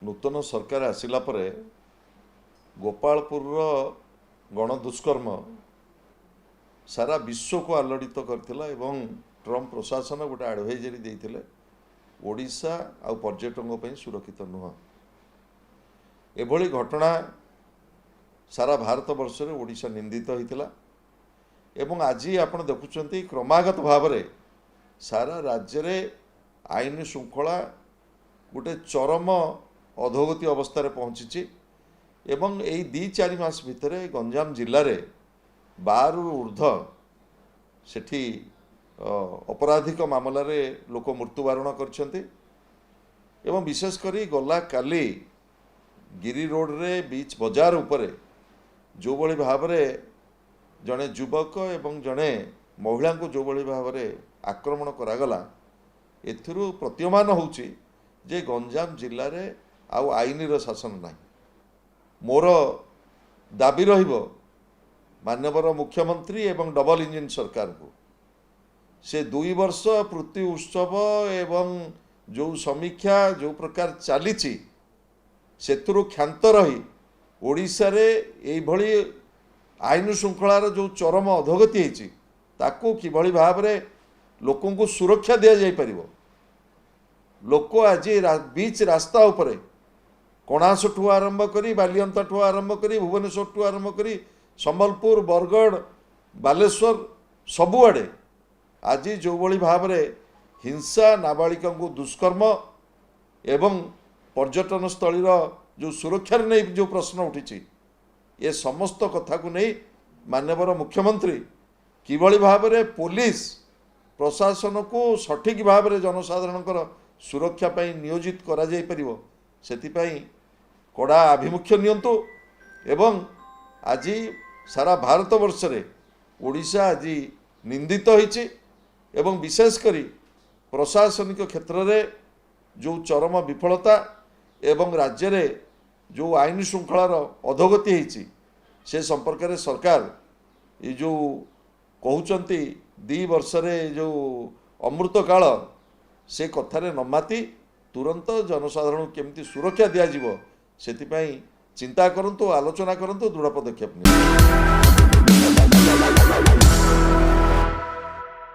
नूतन सरकार आसिला परे गोपालपुर गणदुष्कर्म सारा विश्व को आलोड़ित करथिला एवं ट्रम्प प्रशासन गोटे एडवाइजरी देइथिले ओडिशा आ पर्यटकों पर सुरक्षित नुह एभली घटना सारा भारत वर्ष में ओडिशा निंदित होइथिला एवं आज आपण देखुचंती क्रमागत भाव में सारा राज्य में आईन श्रृंखला गोटे चरम अधोगति अवस्था पहुँची एवं यही 2-4 मास भितर गंजाम जिले में 12 ऊर्ध सेठी अपराधिक मामला रे लोक मृत्युवरण करछंती एवं विशेषकर गला काली गिरी रोड रे बीच बाजार उपरे जो बड़ी भाव में जड़े युवक एवं जड़े महिला को जो बड़ी भाव में आक्रमण करागला एथिरु प्रतीयमान होउची जे गंजाम जिले में आउ आईन शासन ना मोर दाबी रहिबो माननीय मुख्यमंत्री एवं डबल इंजिन सरकार को से 2 वर्ष पृथ्वी उत्सव एवं जो समीक्षा जो प्रकार चली सेतुरु क्षांत रही ओडिशा रे एई भली आईन श्रृंखलार जो चरम अधोगति होती ताकू किभली भाव में लोकों को सुरक्षा दिया जाय परिबो। लोक आज बीच रास्ता उपरे कणास ठू आरंभ करी बालियंता ठू आरंभ करी भुवनेश्वर ठू आरंभ करी संबलपुर बरगढ़ बालेश्वर सबुआड़े आज जो भली भाव में हिंसा नाबालिका को दुष्कर्म एवं पर्यटन स्थली जो सुरक्षा नहीं जो प्रश्न उठी ये समस्त कथा को नहीं माननीय मुख्यमंत्री किभली भाव में पुलिस प्रशासन को सठिक भाव में जनसाधारण सुरक्षा पाई नियोजित करा जाय परिबो सेतिपाई कड़ा आभिमुख्य नियंतु एवं आज सारा भारत वर्ष रे ओडिशा आज निंदित होइछि एवं विशेषकर प्रशासनिक क्षेत्र रे जो चरम विफलता एवं राज्य रे जो आईन श्रृंखलार अधोगति होइछि से संपर्क में सरकार ये जो कहउचंती 2 वर्ष रे जो अमृत काल से कथारे नमाती तुरंत जनसाधारण केमती सुरक्षा दिया जिवो सेतिपाई चिंता करंतु आलोचना करंतु दृढ़ पदक्षेप नि।